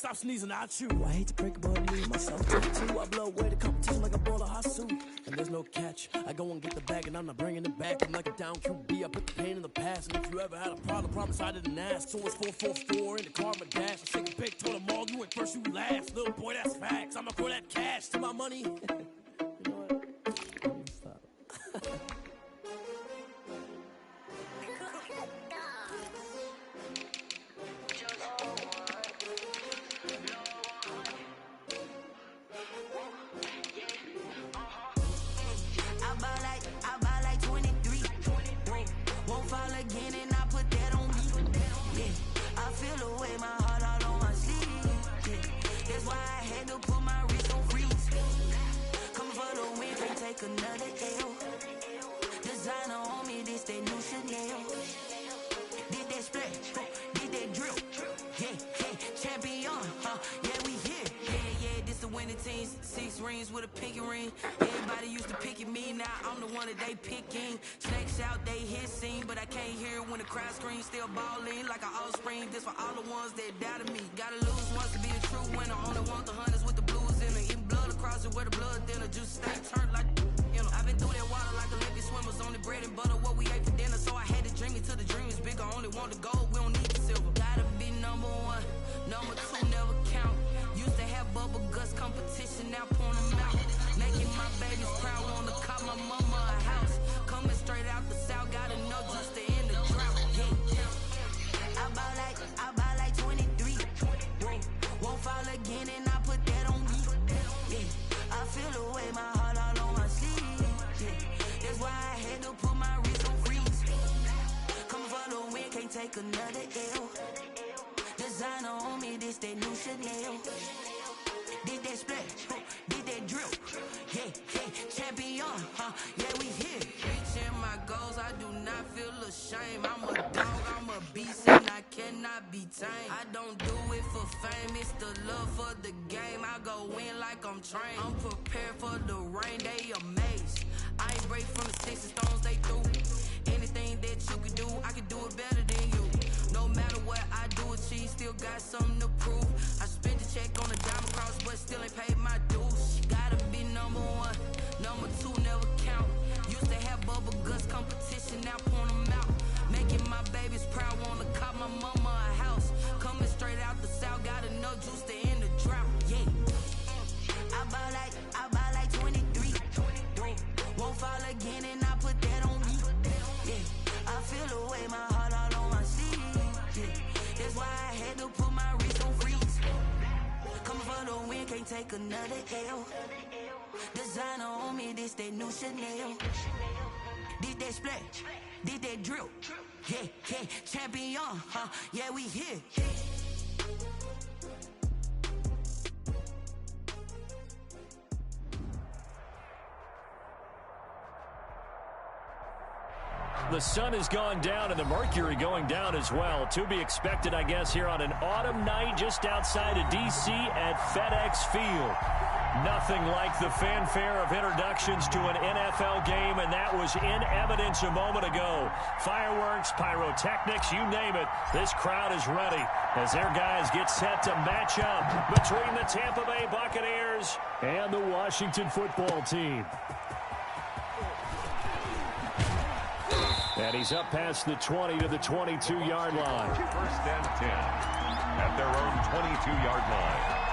stop sneezing, I chew. I hate to break it, but I need myself too. I blow away the competition like a bowl of hot soup. And there's no catch. I go and get the bag and I'm not bringing it back. I'm like a down QB, I put the pain in the past. And if you ever had a problem, promise I didn't ask. So it's 444 in the car, my dash. I shake a big, told them all, you went first, you last. Little boy, that's facts. I'ma pour that cash to my money. You know what? Stop. I buy like 23. Won't fall again and I put that on me. Yeah. I feel the way my heart all on my sleeve. Yeah. That's why I had to put my wrist on freeze. Coming for the win, can't take another L. Designer on me, this that new Chanel. Did that splash, did that drill. Yeah, champion, yeah, we here. Yeah, this the winning team. 6 rings with a pinky ring. Everybody used to pick at me, now I'm the one that they picking. Snakes out, they hit scene, but I can't hear it when the crowd screams. Still balling like an offspring. This for all the ones that doubted me. Gotta lose once to be a true winner. Only want the hunters with the blues in it. Eating blood across it where the blood thinner. Juice stay turned like, you know. I've been through that water like Olympic swimmers. Only bread and butter, what we ate for dinner. So I had to dream it till the dream is bigger. Only want the gold, we don't need the silver. Gotta be number 1, number 2 never count. Used to have bubble guts competition, now pouring them out. Making my babies proud, wanna call my mama a house. Coming straight out the south, gotta know just to end the drought. Yeah. I buy like 23. Won't fall again and I put that on me. Yeah. I feel the way my heart all on my sleeve. Yeah. That's why I had to put my wrist on freeze. Coming for the win, can't take another L. Designer on me, this that new Chanel. Did that splash, did that drill. Yeah, champion, yeah, we here. Reaching my goals, I do not feel ashamed. I'm a dog, I'm a beast, and I cannot be tamed. I don't do it for fame, it's the love for the game. I go in like I'm trained. I'm prepared for the rain, they amazed. I ain't break from the sticks and stones they threw. Anything that you can do, I can do it better than you. No matter what I do, achieve, still got something to prove. I spent the check on a diamond cross, but still ain't paid my dues. Gotta be number 1, number 2 never count. Used to have bubble guts competition, now pouring them out. Making my babies proud, wanna call my mama a house. Coming straight out the south, gotta know juice to end the drought. Yeah. I buy like 23. Won't fall again and I put that on me. Yeah. I feel the way my heart all on my sleeve. Yeah. That's why I had to put my wrist on freeze. Coming for the win, can't take another L. Designer on me, this that new Chanel. Did that splash, did that drill. Yeah, champion, yeah, we here. The sun has gone down and the mercury going down as well. To be expected, I guess, here on an autumn night just outside of D.C. at FedEx Field. Nothing like the fanfare of introductions to an NFL game, and that was in evidence a moment ago. Fireworks, pyrotechnics, you name it. This crowd is ready as their guys get set to match up between the Tampa Bay Buccaneers and the Washington football team. And he's up past the 20 to the 22-yard line. First and 10 at their own 22-yard line.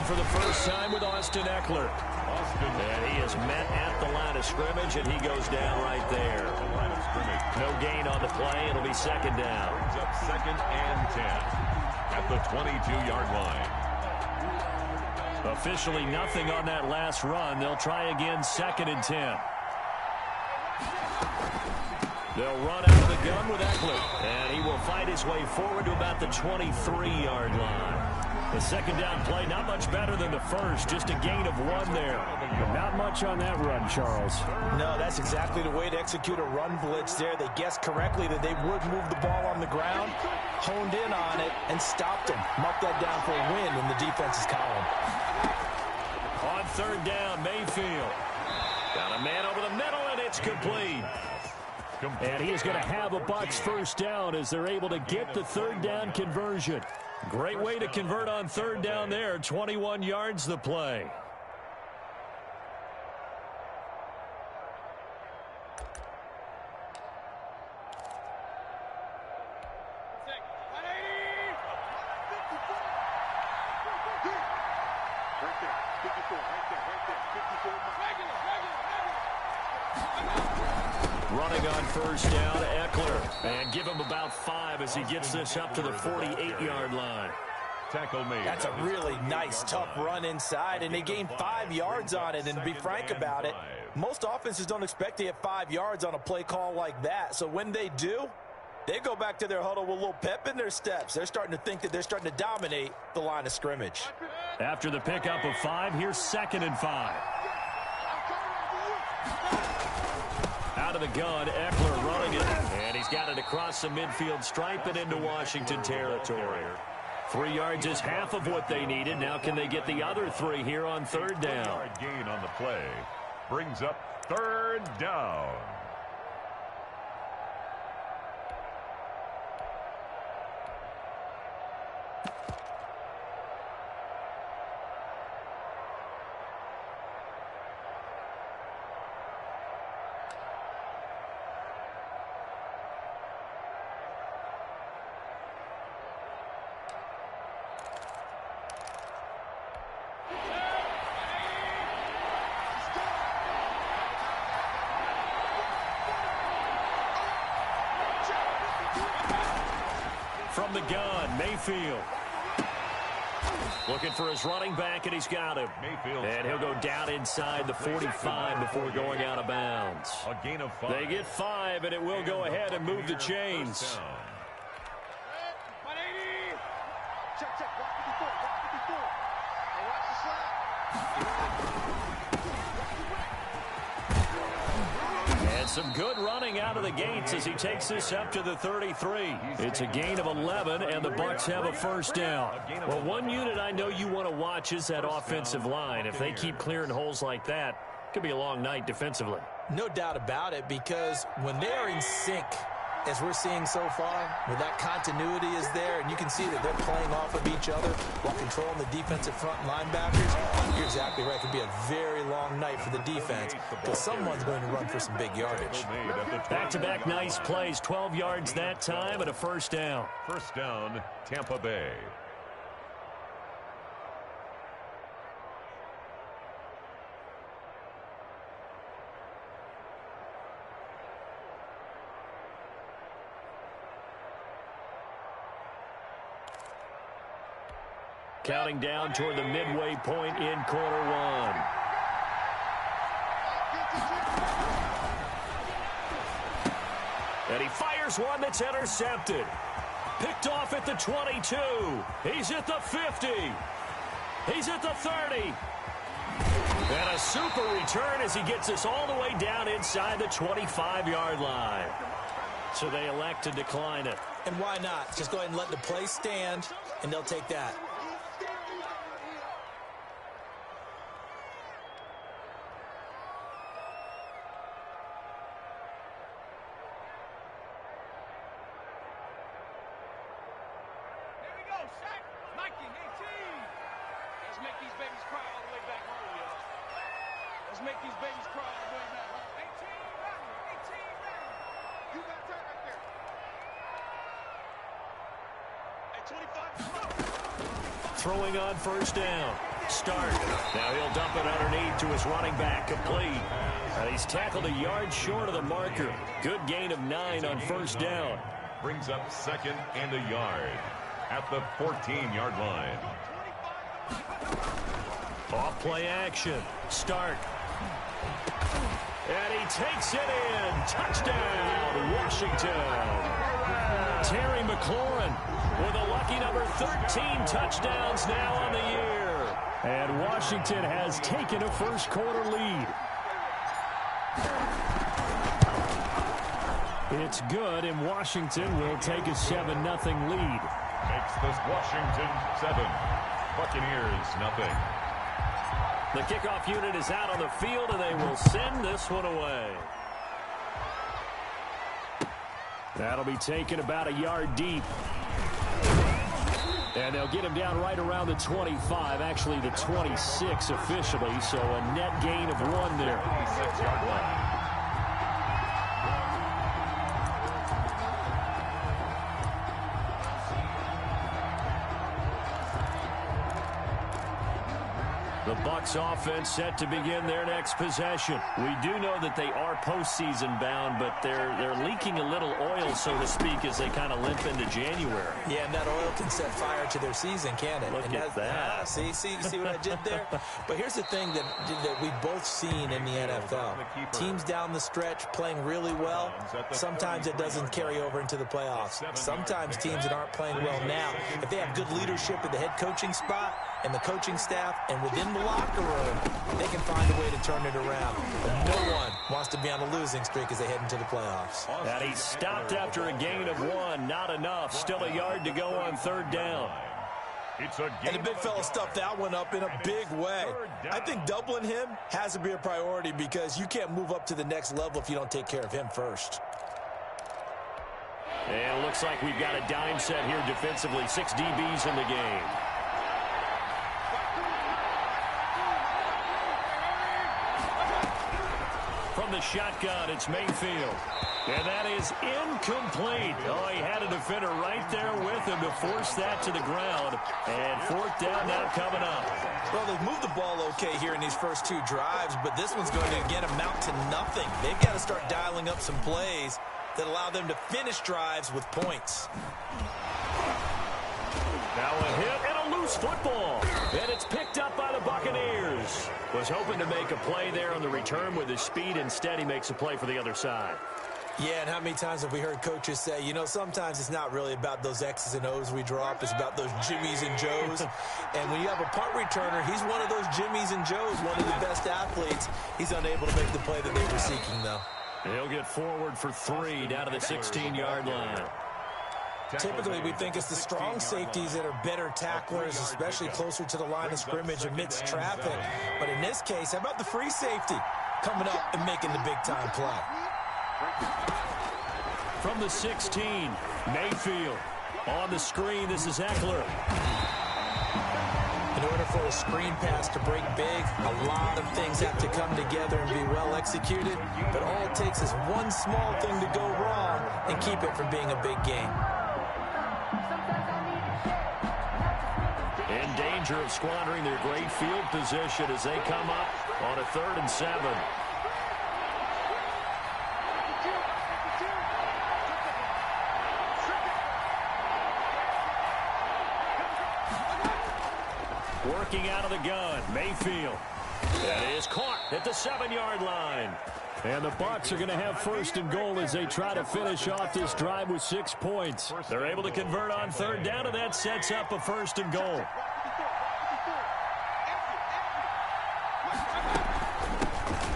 For the first time with Austin Eckler. And he is met at the line of scrimmage, and he goes down right there. No gain on the play. It'll be second down. Brings up second and 10 at the 22-yard line. Officially nothing on that last run. They'll try again second and 10. They'll run out of the gun with Eckler, and he will fight his way forward to about the 23-yard line. The second down play, not much better than the first. Just a gain of 1 there. But not much on that run, Charles. No, that's exactly the way to execute a run blitz there. They guessed correctly that they would move the ball on the ground, honed in on it, and stopped them. Marked that down for a win in the defense's column. On third down, Mayfield. Got a man over the middle, and it's complete. And he is going to have a Bucs first down as they're able to get the third down conversion. Great way to convert on third down there. 21 yards the play. Running on first down, Eckler. And give him about 5 as he gets this up to the 48-yard line. Tackle me. That's a really nice, tough run inside, and they gained 5 yards on it. And to be frank about it, most offenses don't expect to get 5 yards on a play call like that. So when they do, they go back to their huddle with a little pep in their steps. They're starting to think that they're starting to dominate the line of scrimmage. After the pickup of 5, here's 2nd and 5. Out of the gun, Eckler running it. And he's got it across the midfield stripe and into Washington territory. 3 yards is half of what they needed. Now can they get the other 3 here on third down? 4-yard gain on the play. Brings up third down. From the gun, Mayfield. Looking for his running back, and he's got him. Mayfield. And he'll go down inside the 45 before going out of bounds. A gain of 5. They get 5, and it will go ahead and move the chains. And some good running out of the gates as he takes this up to the 33. It's a gain of 11, and the Bucs have a first down. Well, one unit I know you want to watch is that offensive line. If they keep clearing holes like that, it could be a long night defensively. No doubt about it, because when they are in sync, as we're seeing so far, where that continuity is there, and you can see that they're playing off of each other while controlling the defensive front linebackers, you're exactly right. It could be a very long night for the defense because someone's going to run for some big yardage. Back-to-back nice plays, 12 yards that time and a first down. First down, Tampa Bay. Counting down toward the midway point in quarter one. And he fires one that's intercepted. Picked off at the 22. He's at the 50. He's at the 30. And a super return as he gets us all the way down inside the 25-yard line. So they elect to decline it. And why not? Just go ahead and let the play stand, and they'll take that. Throwing on first down. Start. Now he'll dump it underneath to his running back, complete. He's tackled a yard short of the marker. Good gain of 9 on first down. Brings up second and a yard at the 14-yard line. Off play action. Start. And he takes it in. Touchdown, Washington. Terry McLaurin with a lucky number 13 touchdowns now on the year. And Washington has taken a first-quarter lead. It's good, and Washington will take a 7-0 lead. Makes this Washington 7. Buccaneers 0. The kickoff unit is out on the field, and they will send this one away. That'll be taken about a yard deep. And they'll get him down right around the 25, actually the 26 officially, so a net gain of 1 there. 26-yard line. The Bucs offense set to begin their next possession. We do know that they are postseason bound, but they're leaking a little oil, so to speak, as they kind of limp into January. Yeah, and that oil can set fire to their season, can't it? Look and at that. See what I did there? But here's the thing that we've both seen in the NFL. Teams down the stretch playing really well, sometimes it doesn't carry over into the playoffs. Sometimes teams that aren't playing well now, if they have good leadership at the head coaching spot and the coaching staff and within the locker room, they can find a way to turn it around. But no one wants to be on a losing streak as they head into the playoffs. And he stopped after a gain of 1. Not enough. Still a yard to go on 3rd down. And the big fella stuffed that one up in a big way. I think doubling him has to be a priority because you can't move up to the next level if you don't take care of him first. And it looks like we've got a dime set here defensively. 6 DBs in the game. From the shotgun, it's Mayfield. And that is incomplete. Oh, he had a defender right there with him to force that to the ground. And 4th down now coming up. Well, they've moved the ball okay here in these first 2 drives, but this one's going to, again, amount to nothing. They've got to start dialing up some plays that allow them to finish drives with points. Now a hit and a loose football. And it's picked up by the Buccaneers. Was hoping to make a play there on the return with his speed. Instead, he makes a play for the other side. Yeah, and how many times have we heard coaches say, you know, sometimes it's not really about those X's and O's we drop. It's about those Jimmies and Joes. And when you have a punt returner, he's one of those Jimmies and Joes, one of the best athletes. He's unable to make the play that they were seeking, though. He'll get forward for 3 down to the 16-yard line. Typically, we think it's the strong safeties that are better tacklers, especially closer to the line of scrimmage amidst traffic. But in this case, how about the free safety coming up and making the big-time play? From the 16, Mayfield. On the screen, this is Eckler. In order for a screen pass to break big, a lot of things have to come together and be well executed. But all it takes is one small thing to go wrong and keep it from being a big game. In danger of squandering their great field position as they come up on a 3rd and 7. Working out of the gun, Mayfield. That is caught at the 7-yard line. And the Bucs are going to have 1st and goal as they try to finish off this drive with 6 points. They're able to convert on 3rd down, and that sets up a 1st and goal.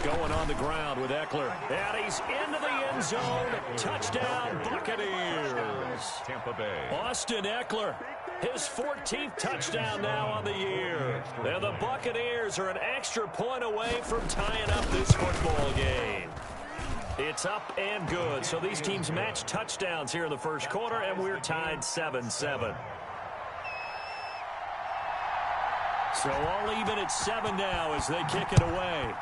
Going on the ground with Eckler. And he's into the end zone. Touchdown, Buccaneers. Tampa Bay. Austin Eckler. His 14th touchdown now on the year. And the Buccaneers are an extra point away from tying up this football game. It's up and good. So these teams match touchdowns here in the first quarter, and we're tied 7-7. So all even at 7 now as they kick it away.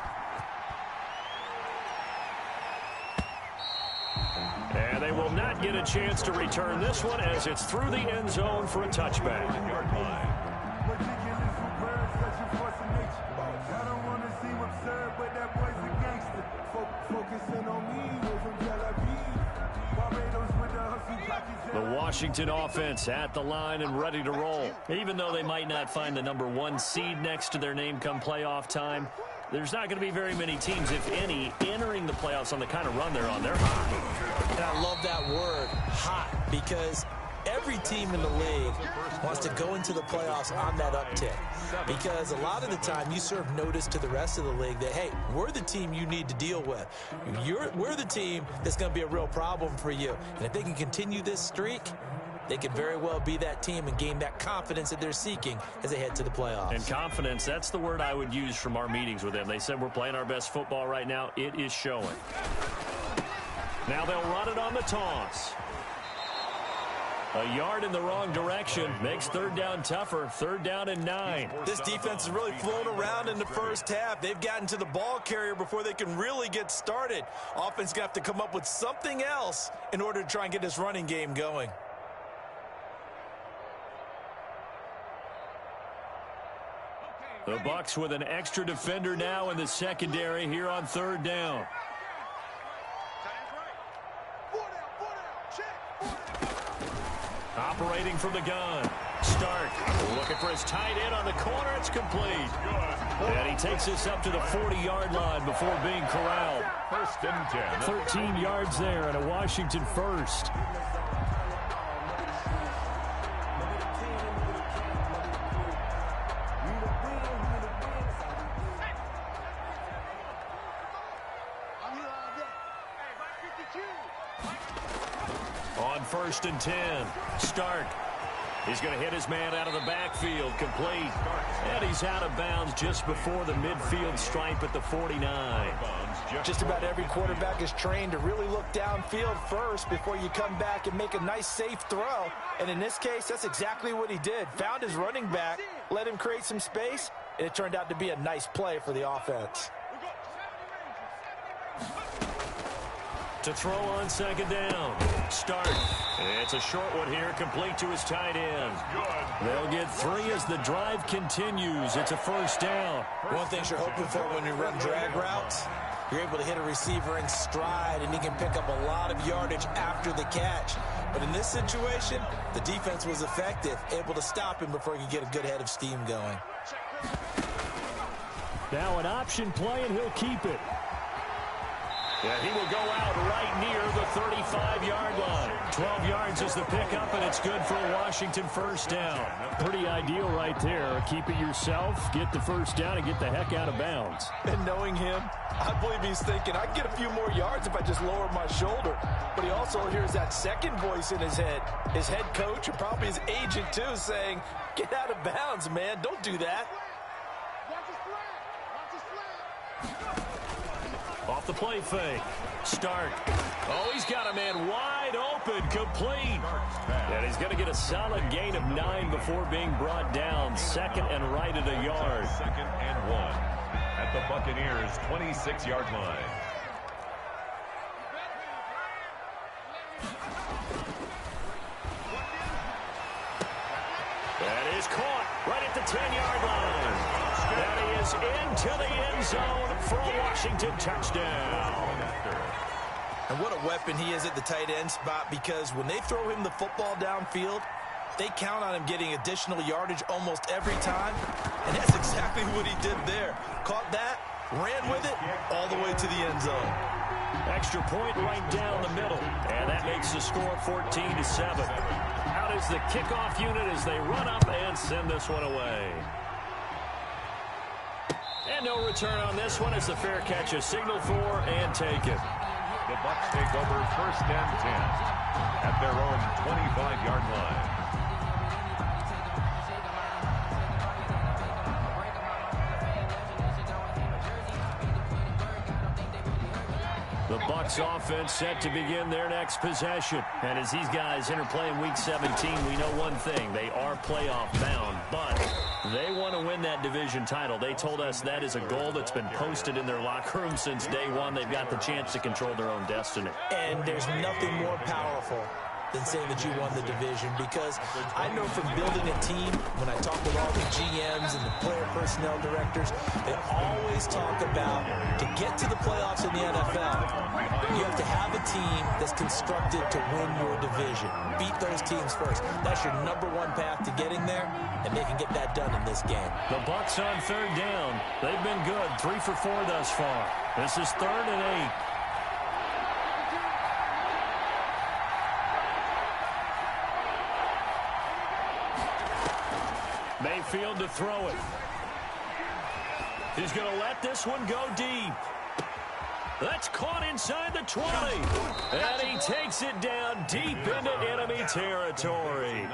And they will not get a chance to return this one as it's through the end zone for a touchback. The Washington offense at the line and ready to roll. Even though they might not find the #1 seed next to their name come playoff time, there's not going to be very many teams, if any, entering the playoffs on the kind of run they're on. They're hot. And I love that word, hot, because every team in the league wants to go into the playoffs on that uptick, because a lot of the time you serve notice to the rest of the league that, hey, we're the team you need to deal with. We're the team that's going to be a real problem for you. And if they can continue this streak, they could very well be that team and gain that confidence that they're seeking as they head to the playoffs. And confidence, that's the word I would use from our meetings with them. They said we're playing our best football right now. It is showing. Now they'll run it on the toss. A yard in the wrong direction makes third down tougher. Third down and 9. This defense has really flown around in the first half. They've gotten to the ball carrier before they can really get started. Offense going to have to come up with something else in order to try and get this running game going. The Bucs with an extra defender now in the secondary here on third down. Operating from the gun. Stark looking for his tight end on the corner. It's complete. And he takes this up to the 40-yard line before being corralled. First and 10. 13 yards there and a Washington first. On first and 10, Stark. He's going to hit his man out of the backfield, complete. And he's out of bounds just before the midfield stripe at the 49. Just about every quarterback is trained to really look downfield first before you come back and make a nice, safe throw. And in this case, that's exactly what he did. Found his running back, let him create some space, and it turned out to be a nice play for the offense. To throw on second down. Start. It's a short one here, complete to his tight end. They'll get 3 as the drive continues. It's a first down. One thing you're hoping for when you run drag routes, you're able to hit a receiver in stride, and he can pick up a lot of yardage after the catch. But in this situation, the defense was effective, able to stop him before he could get a good head of steam going. Now an option play, and he'll keep it. Yeah, he will go out right near the 35-yard line. 12 yards is the pickup, and it's good for a Washington first down. Pretty ideal right there. Keep it yourself, get the first down, and get the heck out of bounds. And knowing him, I believe he's thinking, I can get a few more yards if I just lower my shoulder. But he also hears that second voice in his head. His head coach, and probably his agent too, saying, get out of bounds, man. Don't do that. Off the play fake. Stark. Oh, he's got a man wide open, complete. And he's going to get a solid gain of 9 before being brought down. Second and right at a yard. Second and 1 at the Buccaneers' 26-yard line. That is caught right at the 10-yard line. That is into the end zone for a Washington touchdown. And what a weapon he is at the tight end spot, because when they throw him the football downfield, they count on him getting additional yardage almost every time. And that's exactly what he did there. Caught that, ran with it, all the way to the end zone. Extra point right down the middle. And that makes the score 14-7. Out is the kickoff unit as they run up and send this one away. And no return on this one as the fair catch is signaled for and taken. The Bucs take over first and 10 at their own 25-yard line. The Bucs offense set to begin their next possession. And as these guys interplay in Week 17, we know one thing. They are playoff bound, but they want to win that division title. They told us that is a goal that's been posted in their locker room since day one. They've got the chance to control their own destiny. And there's nothing more powerful than saying that you won the division, because I know from building a team, when I talk with all the GMs and the player personnel directors, they always talk about, to get to the playoffs in the NFL, you have to have a team that's constructed to win your division. Beat those teams first. That's your number one path to getting there, and they can get that done in this game. The Bucs on third down. They've been good, 3 for 4 thus far. This is 3rd and 8. Mayfield to throw it. He's going to let this one go deep. That's caught inside the 20. And he takes it down deep into enemy territory.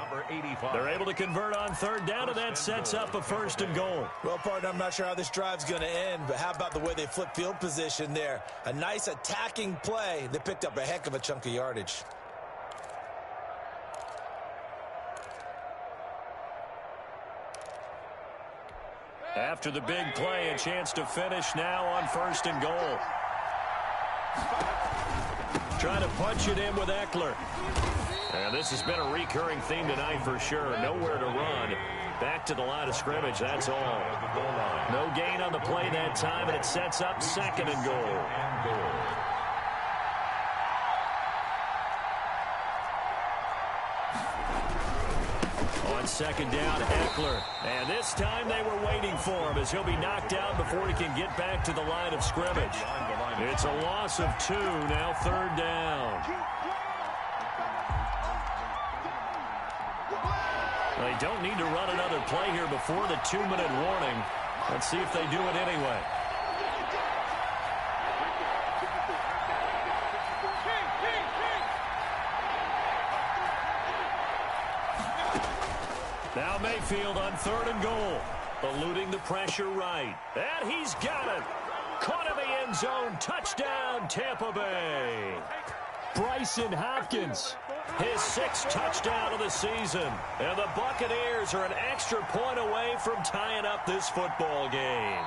They're able to convert on third down, and that sets up a 1st and goal. Well, partner, I'm not sure how this drive's going to end, but how about the way they flip field position there? A nice attacking play. They picked up a heck of a chunk of yardage. After the big play, a chance to finish now on 1st and goal. Trying to punch it in with Eckler. And this has been a recurring theme tonight for sure. Nowhere to run. Back to the line of scrimmage, that's all. No gain on the play that time, and it sets up 2nd and goal. On 2nd down, Eckler. And this time they were waiting for him as he'll be knocked out before he can get back to the line of scrimmage. It's a loss of 2, now 3rd down. They don't need to run another play here before the 2-minute warning. Let's see if they do it anyway. Now Mayfield on 3rd and goal. Eluding the pressure right. And he's got it. Caught in the end zone. Touchdown, Tampa Bay. Bryson Hopkins, his 6th touchdown of the season. And the Buccaneers are an extra point away from tying up this football game.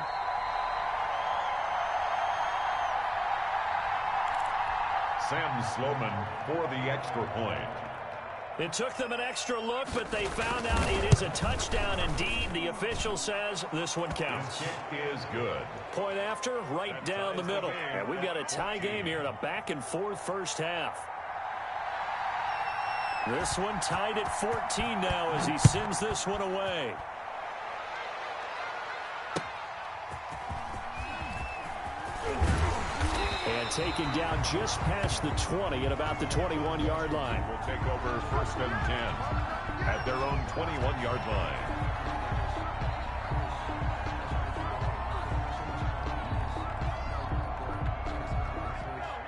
Sam Sloman for the extra point. It took them an extra look, but they found out it is a touchdown indeed. The official says this one counts. It is good. Point after, right down the middle. And we've got a tie game here in a back-and-forth first half. This one tied at 14 now as he sends this one away. And taken down just past the 20 at about the 21-yard line. Will take over 1st and 10 at their own 21-yard line.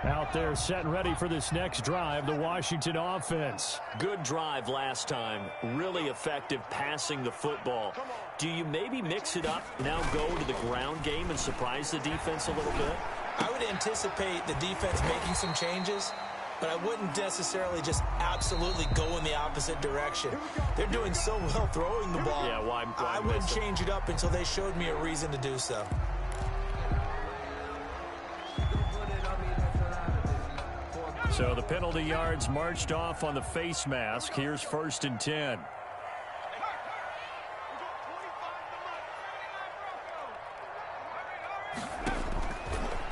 Out there set and ready for this next drive, the Washington offense. Good drive last time. Really effective passing the football. Do you maybe mix it up, now go to the ground game and surprise the defense a little bit? I would anticipate the defense making some changes, but I wouldn't necessarily just absolutely go in the opposite direction. They're doing so well throwing the ball. Yeah, why I wouldn't change it up until they showed me a reason to do so. So the penalty yards marched off on the face mask. Here's 1st and 10.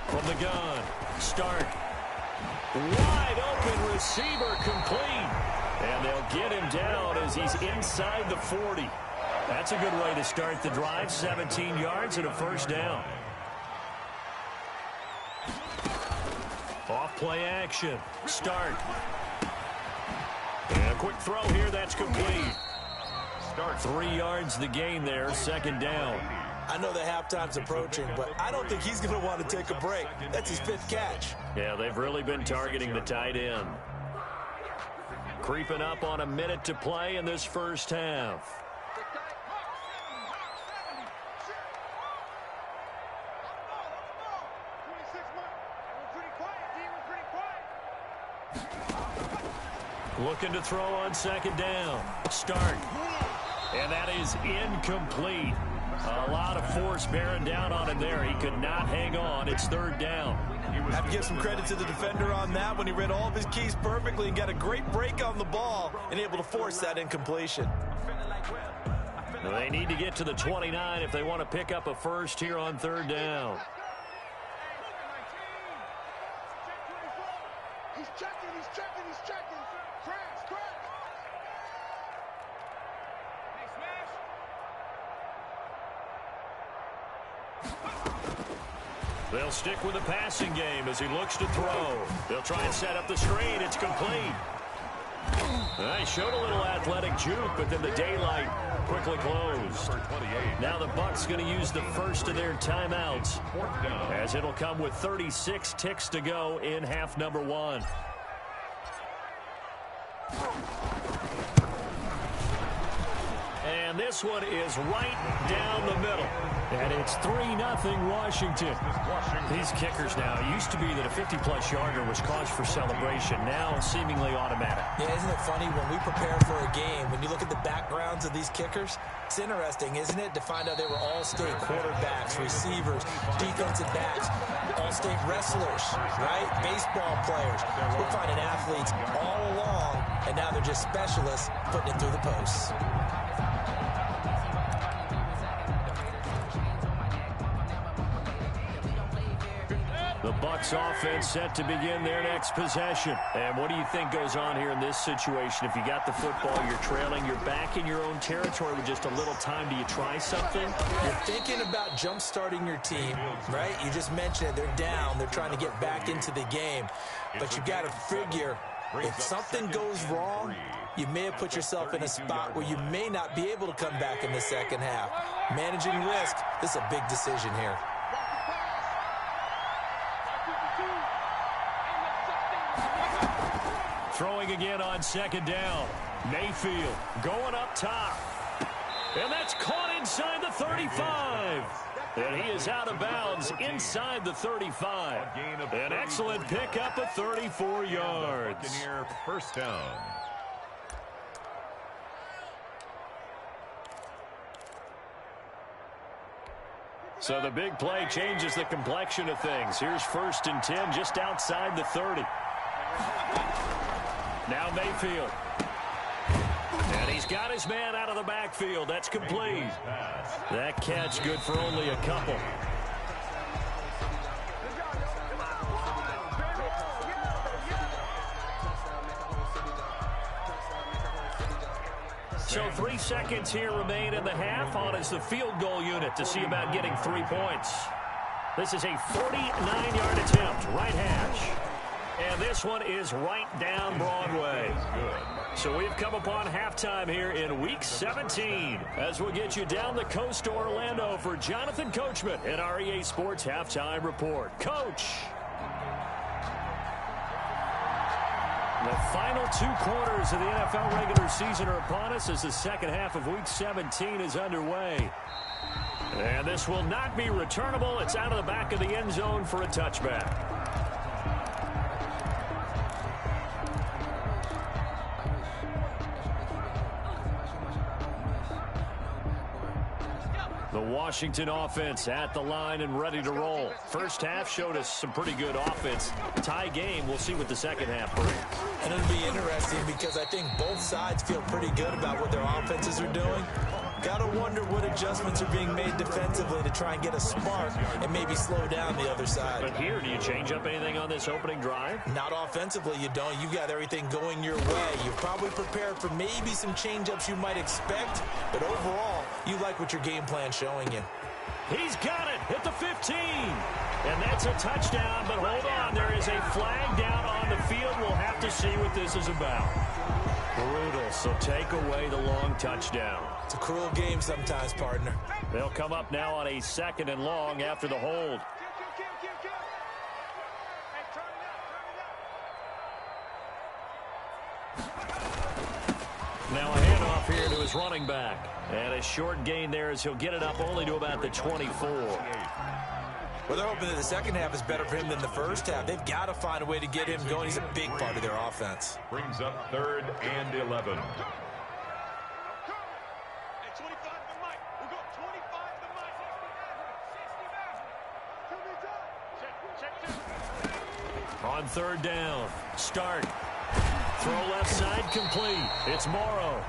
From the gun, start. Wide open receiver complete. And they'll get him down as he's inside the 40. That's a good way to start the drive. 17 yards and a 1st down. Off play action. Start. And a quick throw here. That's complete. Start. 3 yards the gain there. 2nd down. I know that halftime's approaching, but I don't think he's going to want to take a break. That's his 5th catch. Yeah, they've really been targeting the tight end. Creeping up on a minute to play in this first half. Looking to throw on 2nd down. Start. And that is incomplete. A lot of force bearing down on him there. He could not hang on. It's third down. Have to give some credit to the defender on that when he read all of his keys perfectly and got a great break on the ball and able to force that incompletion. They need to get to the 29 if they want to pick up a first here on third down. He's checking. Crash. They'll stick with the passing game as he looks to throw. They'll try and set up the screen. It's complete. They showed a little athletic juke, but then the daylight quickly closed. Now the Bucs going to use the first of their timeouts, as it'll come with 36 ticks to go in half number one. And this one is right down the middle. And it's 3-0 Washington. These kickers now, it used to be that a 50-plus yarder was cause for celebration. Now seemingly automatic. Yeah, isn't it funny when we prepare for a game, when you look at the backgrounds of these kickers, it's interesting, isn't it, to find out they were all-state quarterbacks, receivers, defensive backs, all-state wrestlers, right? Baseball players. We're finding athletes all along, and now they're just specialists putting it through the posts. The Bucs offense set to begin their next possession. And what do you think goes on here in this situation? If you got the football, you're trailing, you're back in your own territory with just a little time. Do you try something? You're thinking about jump-starting your team, right? You just mentioned it. They're down. They're trying to get back into the game. But you got to figure, if something goes wrong, you may have put yourself in a spot where you may not be able to come back in the second half. Managing risk, this is a big decision here. Throwing again on second down. Mayfield going up top. And that's caught inside the 35. And he is out of bounds inside the 35. An excellent pickup of 34 yards. First down. So the big play changes the complexion of things. Here's 1st and 10 just outside the 30. Now Mayfield. And he's got his man out of the backfield. That's complete. That catch good for only a couple. So 3 seconds here remain in the half. On is the field goal unit to see about getting 3 points. This is a 49-yard attempt, right hash. And this one is right down Broadway. So we've come upon halftime here in Week 17 as we'll get you down the coast to Orlando for Jonathan Coachman in our EA Sports Halftime Report. Coach. The final 2 quarters of the NFL regular season are upon us as the second half of Week 17 is underway. And this will not be returnable. It's out of the back of the end zone for a touchback. The Washington offense at the line and ready to roll. First half showed us some pretty good offense. Tie game. We'll see what the second half brings. And it'll be interesting because I think both sides feel pretty good about what their offenses are doing. Got to wonder what adjustments are being made defensively to try and get a spark and maybe slow down the other side. But here, do you change up anything on this opening drive? Not offensively, you don't. You've got everything going your way. You're probably prepared for maybe some change-ups you might expect, but overall, you like what your game plan's showing you. He's got it at the 15. And that's a touchdown, but hold on. There is a flag down on the field. We'll have to see what this is about. Brutal, so take away the long touchdown. It's a cruel game sometimes, partner. They'll come up now on a 2nd and long after the hold. Now a handoff here to his running back. And a short gain there as he'll get it up only to about the 24. Well, they're hoping that the second half is better for him than the first half. They've got to find a way to get him going. He's a big part of their offense. Brings up 3rd and 11. On third down, start. Throw left side complete. It's Morrow.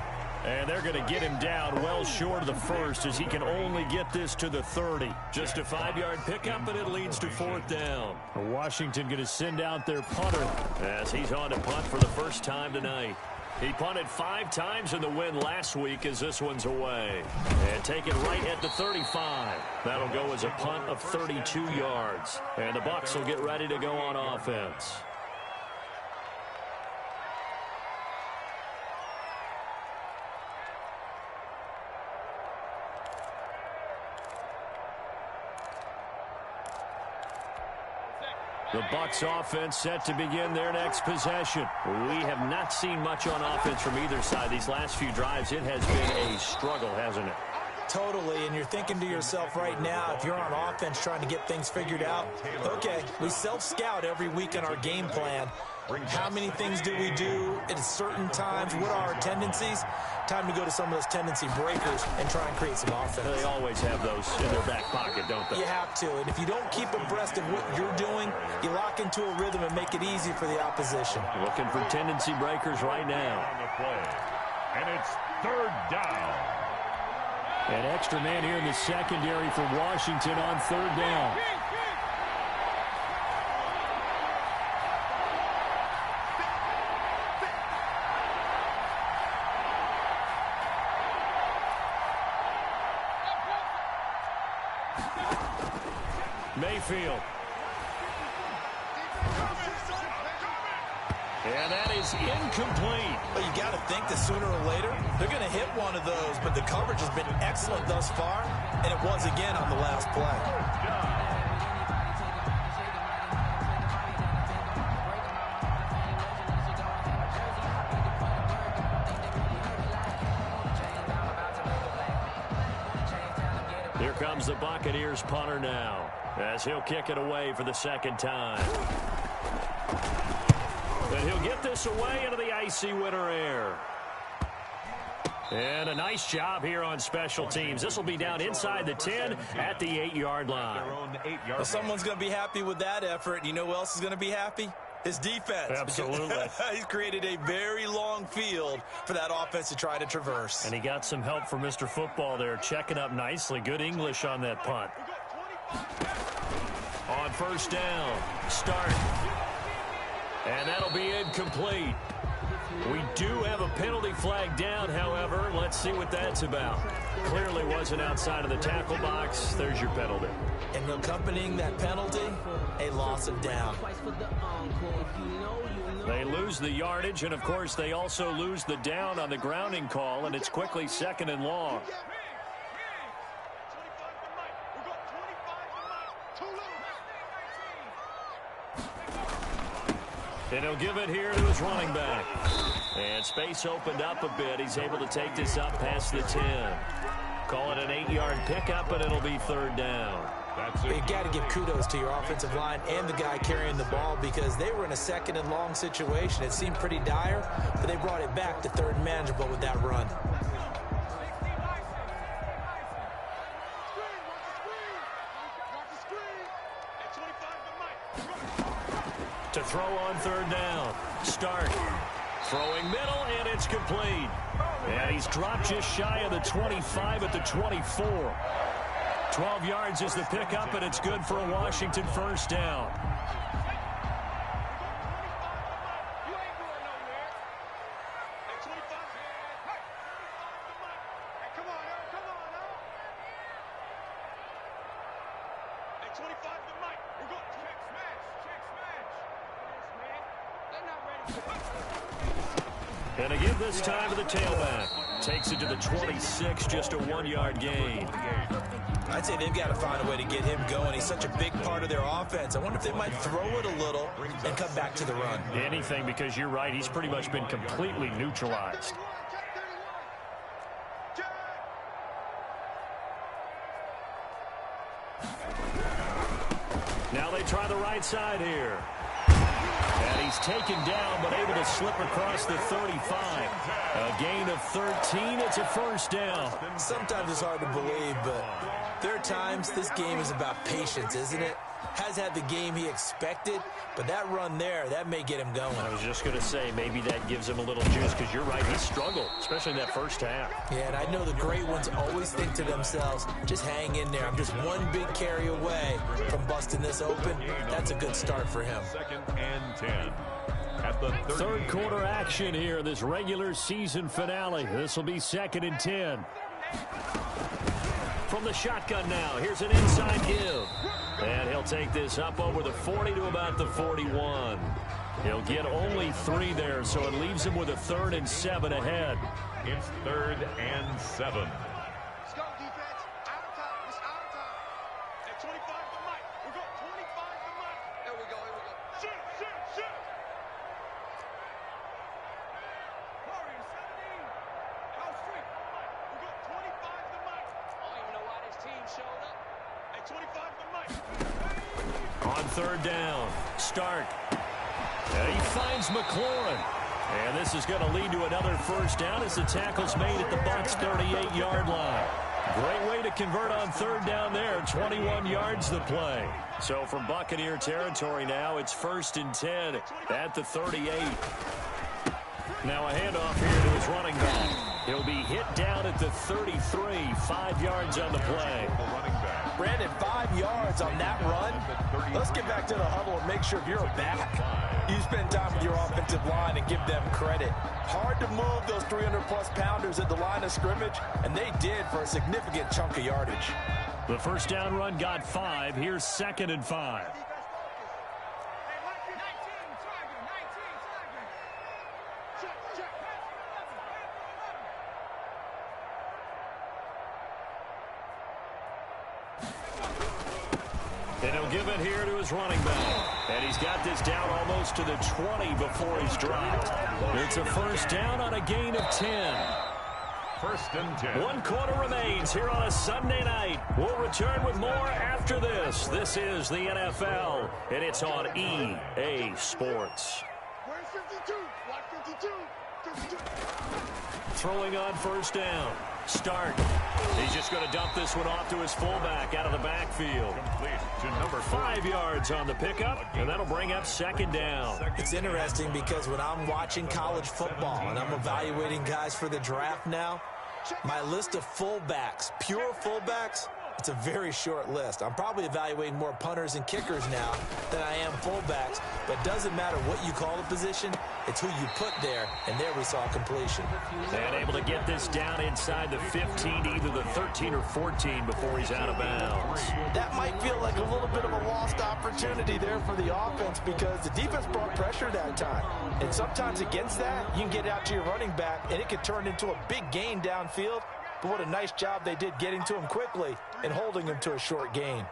And they're going to get him down well short of the first as he can only get this to the 30. Just a 5-yard pickup, and it leads to fourth down. Washington going to send out their punter as he's on to punt for the first time tonight. He punted 5 times in the win last week as this one's away. And taken right at the 35. That'll go as a punt of 32 yards. And the Bucs will get ready to go on offense. The Bucs offense set to begin their next possession. We have not seen much on offense from either side. These last few drives, it has been a struggle, hasn't it? Totally, and you're thinking to yourself right now, if you're on offense trying to get things figured out, okay, we self-scout every week in our game plan. How many things do we do at certain times? What are our tendencies? Time to go to some of those tendency breakers and try and create some offense. They always have those in their back pocket, don't they? You have to, and if you don't keep abreast of what you're doing, you lock into a rhythm and make it easy for the opposition. Looking for tendency breakers right now. On the play. And it's third down. An extra man here in the secondary for Washington on third down. Mayfield. And that is incomplete. But you got to think that sooner or later, they're going to hit one of those. But the coverage has been excellent thus far, and it was again on the last play. Here comes the Buccaneers punter now, as he'll kick it away for the second time. And he'll get this away into the icy winter air. And a nice job here on special teams. This will be down inside the 10 at the 8-yard line. Well, someone's going to be happy with that effort. You know who else is going to be happy? His defense. Absolutely. He's created a very long field for that offense to try to traverse. And he got some help from Mr. Football there, checking up nicely. Good English on that punt. On first down, start. And that'll be incomplete. We do have a penalty flag down, however. Let's see what that's about. Clearly wasn't outside of the tackle box. There's your penalty. And accompanying that penalty, a loss of down. They lose the yardage, and, of course, they also lose the down on the grounding call, and it's quickly second and long. And he'll give it here to his running back. And space opened up a bit. He's able to take this up past the 10. Call it an 8-yard pickup, and it'll be third down. You got to give kudos to your offensive line and the guy carrying the ball because they were in a second and long situation. It seemed pretty dire, but they brought it back to third and manageable with that run. To throw on third down. Start. Throwing middle, and it's complete. And he's dropped just shy of the 25 at the 24. 12 yards is the pickup, and it's good for a Washington first down. And again this time to the tailback. Takes it to the 26, just a 1-yard gain. I'd say they've got to find a way to get him going. He's such a big part of their offense. I wonder if they might throw it a little and come back to the run. Anything, because you're right, he's pretty much been completely neutralized. Now they try the right side here. And he's taken down, but able to slip across the 35. A gain of 13. It's a first down. Sometimes it's hard to believe, but there are times this game is about patience, isn't it? has had the game he expected, but that run there, that may get him going. I was just going to say, maybe that gives him a little juice, because you're right, he struggled, especially in that first half. Yeah, and I know the great ones always think to themselves, just hang in there. I'm just one big carry away from busting this open. That's a good start for him. 2nd and 10. At the Third quarter action here, this regular season finale. This will be 2nd and 10. From the shotgun now, here's an inside give. And he'll take this up over the 40 to about the 41. He'll get only 3 there, so it leaves him with a 3rd and 7 ahead. It's 3rd and 7. Let's go, defense. Out of time. It's out of time. At 25 to Mike. We go 25 to Mike. Here we go. Here we go. Shoot, shoot, shoot. Warrior 17. Out street. We go 25 to Mike. I don't even know why this team showed up. At 25 to Mike. On 3rd down, Stark. And he finds McLaurin. And this is going to lead to another first down as the tackle's made at the Bucs' 38-yard line. Great way to convert on 3rd down there. 21 yards the play. So from Buccaneer territory now, it's 1st and 10 at the 38. Now a handoff here to his running back. He'll be hit down at the 33, 5 yards on the play. Brandon, 5 yards on that run. Let's get back to the huddle and make sure if you're a back, you spend time with your offensive line and give them credit. Hard to move those 300-plus pounders at the line of scrimmage, and they did for a significant chunk of yardage. The first down run got 5. Here's 2nd and 5. And he'll give it here to his running back. And he's got this down almost to the 20 before he's dropped. It's a first down on a gain of 10. 1st and 10. 1 quarter remains here on a Sunday night. We'll return with more after this. This is the NFL, and it's on EA Sports. Where's 52? Watch 52. 52. Throwing on first down. Start. He's just going to dump this one off to his fullback out of the backfield. Complete to number 5 yards on the pickup, and that'll bring up 2nd down. It's interesting because when I'm watching college football and I'm evaluating guys for the draft now, my list of fullbacks, pure fullbacks, it's a very short list. I'm probably evaluating more punters and kickers now than I am fullbacks, but it doesn't matter what you call the position, it's who you put there, and there we saw completion. And able to get this down inside the 15, either the 13 or 14 before he's out of bounds. That might feel like a little bit of a lost opportunity there for the offense because the defense brought pressure that time. And sometimes against that, you can get out to your running back, and it could turn into a big gain downfield. But what a nice job they did getting to him quickly and holding him to a short gain.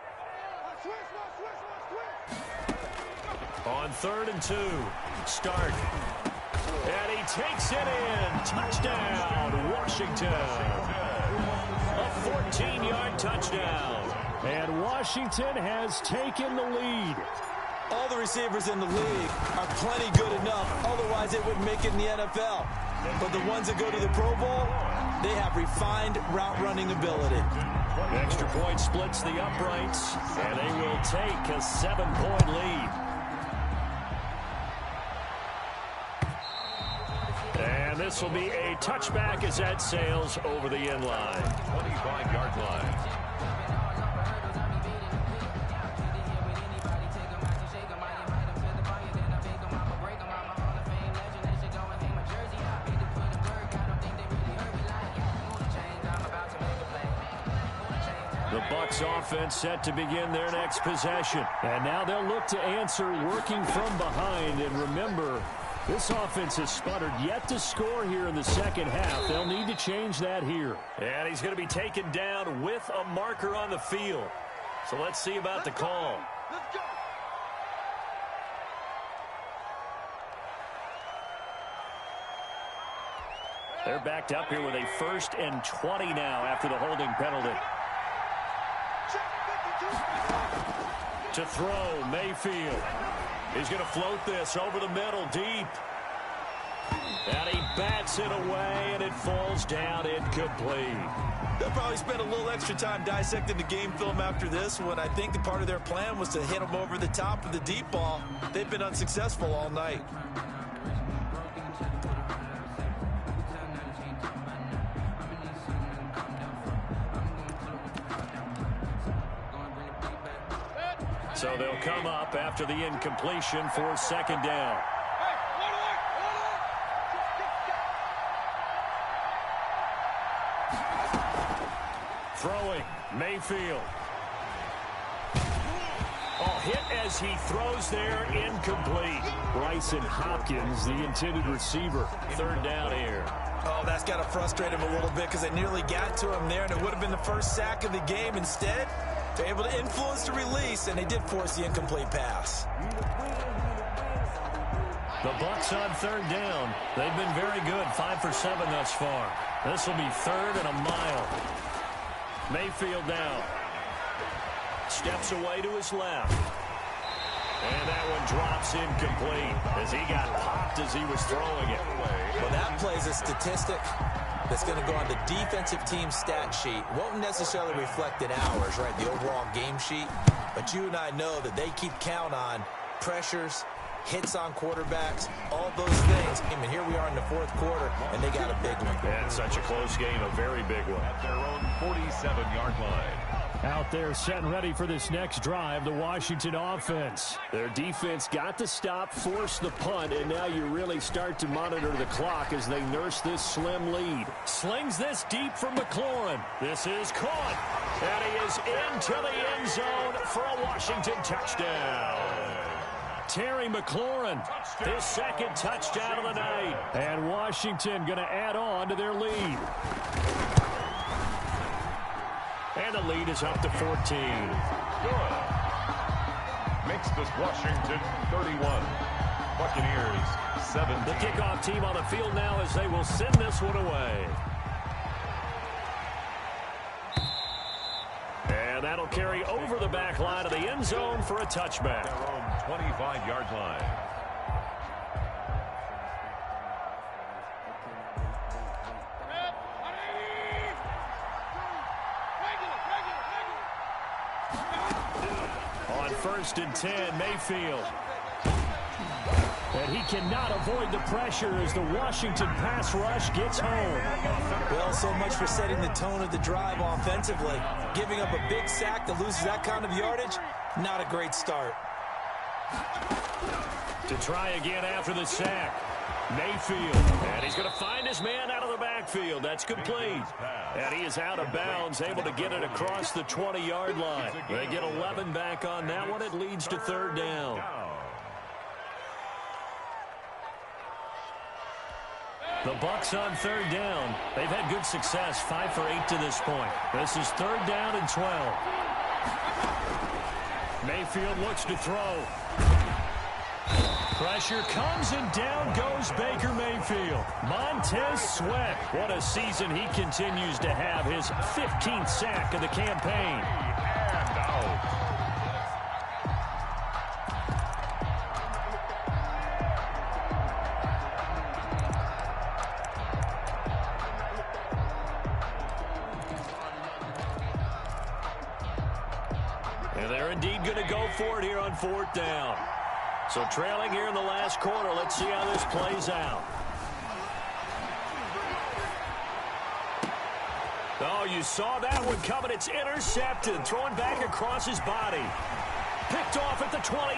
On 3rd and 2, Stark. And he takes it in. Touchdown, Washington. A 14-yard touchdown. And Washington has taken the lead. All the receivers in the league are plenty good enough. Otherwise, they wouldn't make it in the NFL. But the ones that go to the Pro Bowl, they have refined route running ability. The extra point splits the uprights, and they will take a 7-point lead. And this will be a touchback as that sails over the end line. 25-yard line. The Bucs offense set to begin their next possession. And now they'll look to answer working from behind. And remember, this offense has sputtered yet to score here in the second half. They'll need to change that here. And he's going to be taken down with a marker on the field. So let's see about the call. Let's go. They're backed up here with a 1st and 20 now after the holding penalty. To throw, Mayfield. He's going to float this over the middle, deep. And he bats it away, and it falls down incomplete. They'll probably spend a little extra time dissecting the game film after this one. I think the part of their plan was to hit them over the top of the deep ball. They've been unsuccessful all night. So they'll come up after the incompletion for second down. Throwing, Mayfield. Oh, hit as he throws there, incomplete. Bryson Hopkins, the intended receiver. Third down here. Oh, that's got to frustrate him a little bit because they nearly got to him there, and it would have been the first sack of the game. Instead, they're able to influence the release, and they did force the incomplete pass. The Bucs on third down. They've been very good, 5 for 7 thus far. This will be third and a mile. Mayfield now. Steps away to his left. And that one drops incomplete as he got popped as he was throwing it. Well, that plays a statistic that's going to go on the defensive team stat sheet. Won't necessarily reflect in ours, right, the overall game sheet. But you and I know that they keep count on pressures, hits on quarterbacks, all those things. And here we are in the fourth quarter, and they got a big one. And such a close game, a very big one. At their own 47-yard line. Out there set and ready for this next drive, the Washington offense. Their defense got the stop, forced the punt, and now you really start to monitor the clock as they nurse this slim lead. Slings this deep from McLaurin. This is caught, and he is into the end zone for a Washington touchdown. Terry McLaurin, his second touchdown of the night. And Washington going to add on to their lead. And the lead is up to 14. Good. Makes this Washington 31. Buccaneers 17. The kickoff team on the field now as they will send this one away. And that'll carry over the back line of the end zone for a touchback. Their own 25-yard line. On 1st and 10, Mayfield. And he cannot avoid the pressure as the Washington pass rush gets home. Well, so much for setting the tone of the drive offensively. Giving up a big sack that loses that kind of yardage, not a great start. To try again after the sack. Mayfield, and he's going to find his man out of the backfield. That's complete. And he is out of bounds, able to get it across the 20-yard line. They get 11 back on that one. It leads to third down. The Bucs on third down. They've had good success, 5 for 8 to this point. This is third down and 12. Mayfield looks to throw. Pressure comes and down goes Baker Mayfield. Montez Sweat. What a season he continues to have. His 15th sack of the campaign. And out. And they're indeed going to go for it here on fourth down. So trailing here in the last quarter. Let's see how this plays out. Oh, you saw that one coming. It's intercepted. Throwing back across his body. Picked off at the 28.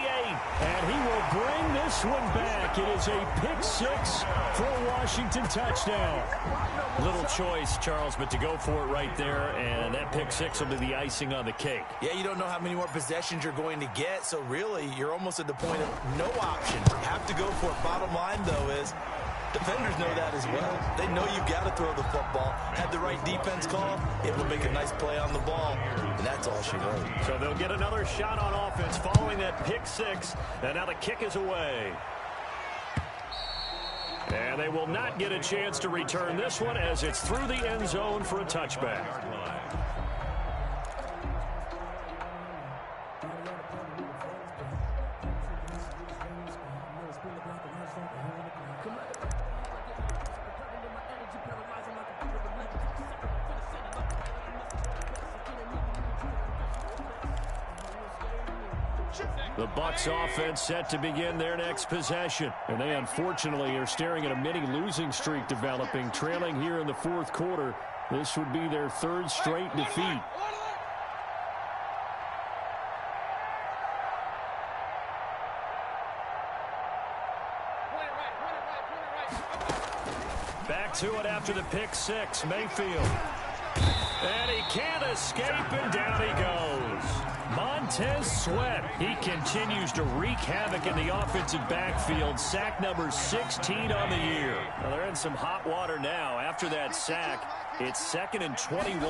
And he will bring this one back. It is a pick six for a Washington touchdown. Little choice, Charles, but to go for it right there, and that pick six will be the icing on the cake. Yeah, you don't know how many more possessions you're going to get, so really you're almost at the point of no option. Have to go for it. Bottom line, though, is defenders know that as well. They know you've got to throw the football. Had the right defense call, able to make a nice play on the ball, and that's all she wrote. So they'll get another shot on offense following that pick six, and now the kick is away. And they will not get a chance to return this one as it's through the end zone for a touchback. The Bucs offense set to begin their next possession. And they unfortunately are staring at a mini losing streak developing, trailing here in the fourth quarter. This would be their third straight defeat. Back to it after the pick six, Mayfield. And he can't escape, and down he goes. Montez Sweat, he continues to wreak havoc in the offensive backfield. Sack number 16 on the year. Well, they're in some hot water now. After that sack, it's 2nd and 21.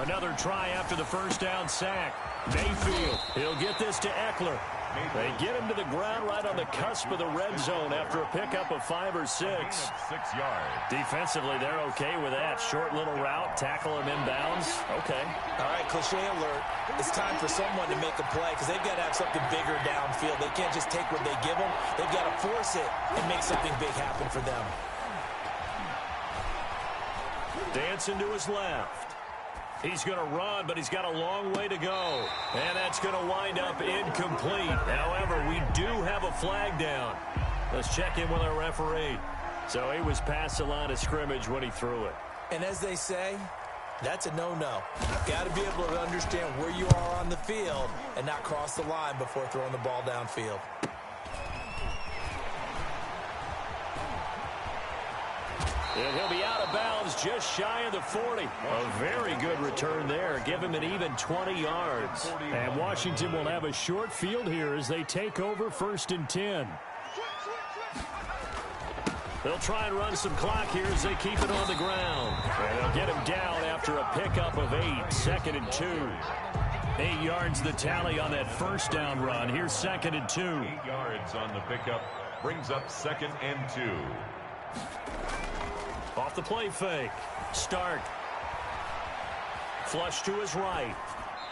Another try after the first down sack. Mayfield, he'll get this to Eckler. They get him to the ground right on the cusp of the red zone after a pickup of 5 or 6. 6 yards. Defensively, they're okay with that. Short little route, tackle him inbounds. Okay. All right, cliche alert. It's time for someone to make a play because they've got to have something bigger downfield. They can't just take what they give them. They've got to force it and make something big happen for them. Dancing to his left. He's going to run, but he's got a long way to go. And that's going to wind up incomplete. However, we do have a flag down. Let's check in with our referee. So he was past the line of scrimmage when he threw it. And as they say, that's a no-no. Got to be able to understand where you are on the field and not cross the line before throwing the ball downfield. And he'll be out of bounds just shy of the 40. A very good return there. Give him an even 20 yards. And Washington will have a short field here as they take over 1st and 10. They'll try and run some clock here as they keep it on the ground. And they'll get him down after a pickup of 8. 2nd and 2. 8 yards the tally on that first down run. Here's 2nd and 2. 8 yards on the pickup. Brings up 2nd and 2. Off the play fake. Stark. Flush to his right.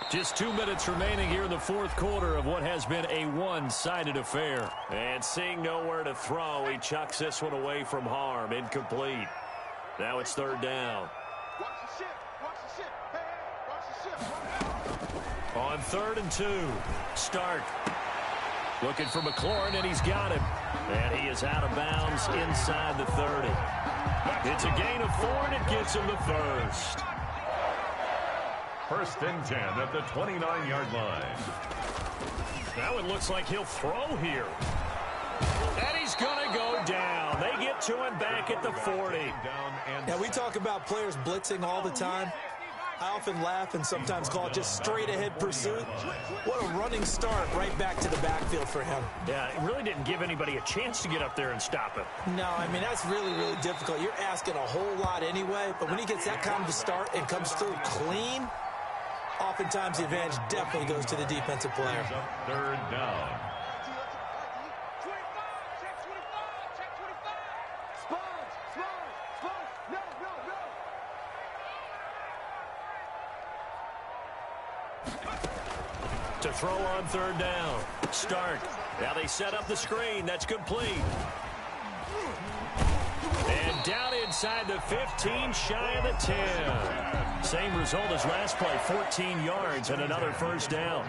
Just 2 minutes remaining here in the fourth quarter of what has been a one-sided affair. And seeing nowhere to throw, he chucks this one away from harm. Incomplete. Now it's 3rd down. On 3rd and 2. Stark. Looking for McLaurin, and he's got him. And he is out of bounds inside the 30. It's a gain of 4, and it gets him the first. 1st and 10 at the 29-yard line. Now it looks like he'll throw here. And he's going to go down. They get to him back at the 40. Now, we talk about players blitzing all the time. I often laugh and sometimes call it just straight-ahead pursuit. What a running start right back to the backfield for him. Yeah, it really didn't give anybody a chance to get up there and stop him. No, I mean, that's really, really difficult. You're asking a whole lot anyway, but when he gets that kind of a start and comes through clean, oftentimes the advantage definitely goes to the defensive player. 3rd down. To throw on 3rd down. Stark. Now they set up the screen. That's complete. And down inside the 15, shy of the 10. Same result as last play, 14 yards and another 1st down.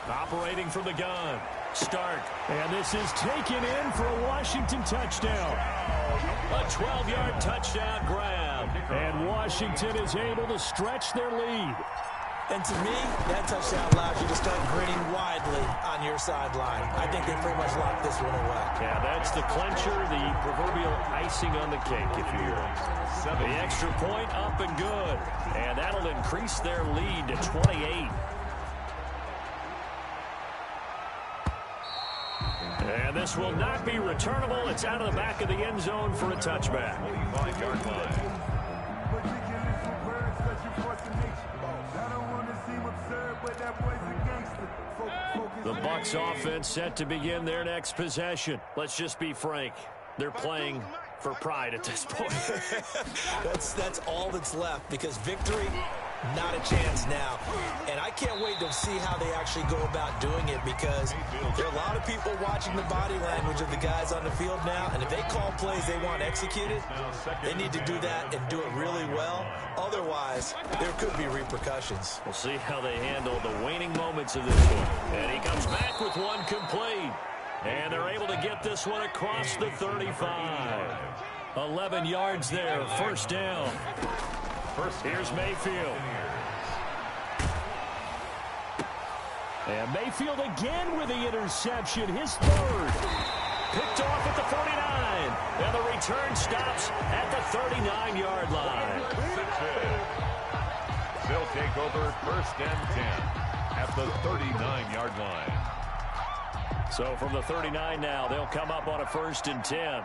Operating from the gun. Stark. And this is taken in for a Washington touchdown. A 12-yard touchdown grab. And Washington is able to stretch their lead. And to me, that touchdown allows you to start grinning widely on your sideline. I think they pretty much locked this one away. Yeah, that's the clincher, the proverbial icing on the cake, if you will. The extra point up and good. And that'll increase their lead to 28. And this will not be returnable. It's out of the back of the end zone for a touchback. 45-yard line. The Bucs offense set to begin their next possession. Let's just be frank. They're playing for pride at this point. That's all that's left because victory Not a chance now. And I can't wait to see how they actually go about doing it, because there are a lot of people watching the body language of the guys on the field now, and if they call plays they want executed, they need to do that and do it really well. Otherwise, there could be repercussions. We'll see how they handle the waning moments of this one. And he comes back with one complete. And they're able to get this one across the 35. 11 yards there, first down. Here's Mayfield. And Mayfield again with the interception, his third. Picked off at the 49. And the return stops at the 39-yard line. They'll take over first and 10 at the 39-yard line. So from the 39 now, they'll come up on a first and 10.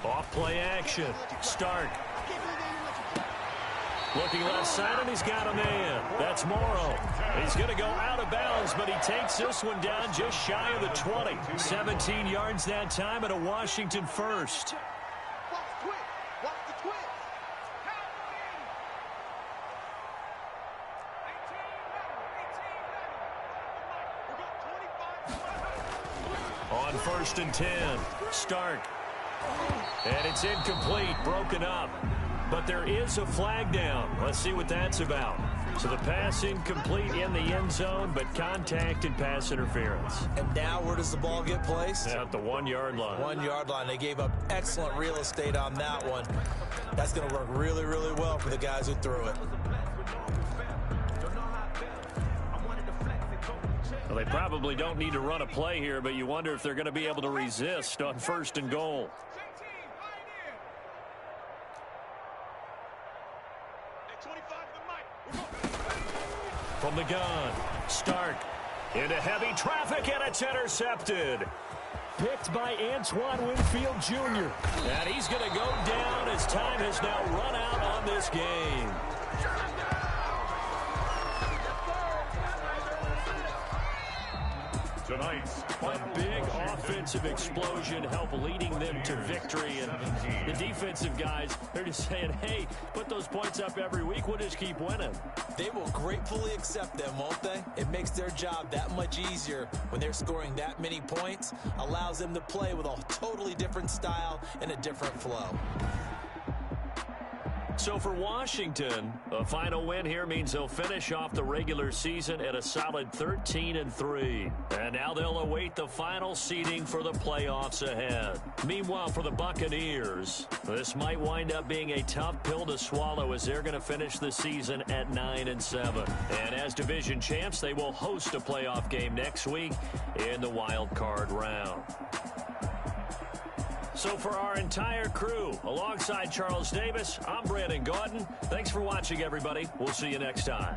Off play action. Stark. Looking left side, and he's got a man. That's Morrow. He's going to go out of bounds, but he takes this one down just shy of the 20. 17 yards that time, and a Washington first. On first and 10, Stark. And it's incomplete, broken up. But there is a flag down. Let's see what that's about. So the pass incomplete in the end zone, but contact and pass interference. And now where does the ball get placed? At the 1-yard line. 1-yard line. They gave up excellent real estate on that one. That's going to work really, really well for the guys who threw it. Well, they probably don't need to run a play here, but you wonder if they're going to be able to resist on first and goal. From the gun, Stark into heavy traffic, and it's intercepted. Picked by Antoine Winfield Jr. And he's going to go down as time has now run out on this game. Tonight's A big offensive explosion helped leading them to victory. And the defensive guys, they're just saying, hey, put those points up every week. We'll just keep winning. They will gratefully accept them, won't they? It makes their job that much easier when they're scoring that many points. Allows them to play with a totally different style and a different flow. So for Washington, a final win here means they'll finish off the regular season at a solid 13-3. And now they'll await the final seeding for the playoffs ahead. Meanwhile, for the Buccaneers, this might wind up being a tough pill to swallow as they're going to finish the season at 9-7. And as division champs, they will host a playoff game next week in the wild card round. So for our entire crew, alongside Charles Davis, I'm Brandon Gaudin. Thanks for watching, everybody. We'll see you next time.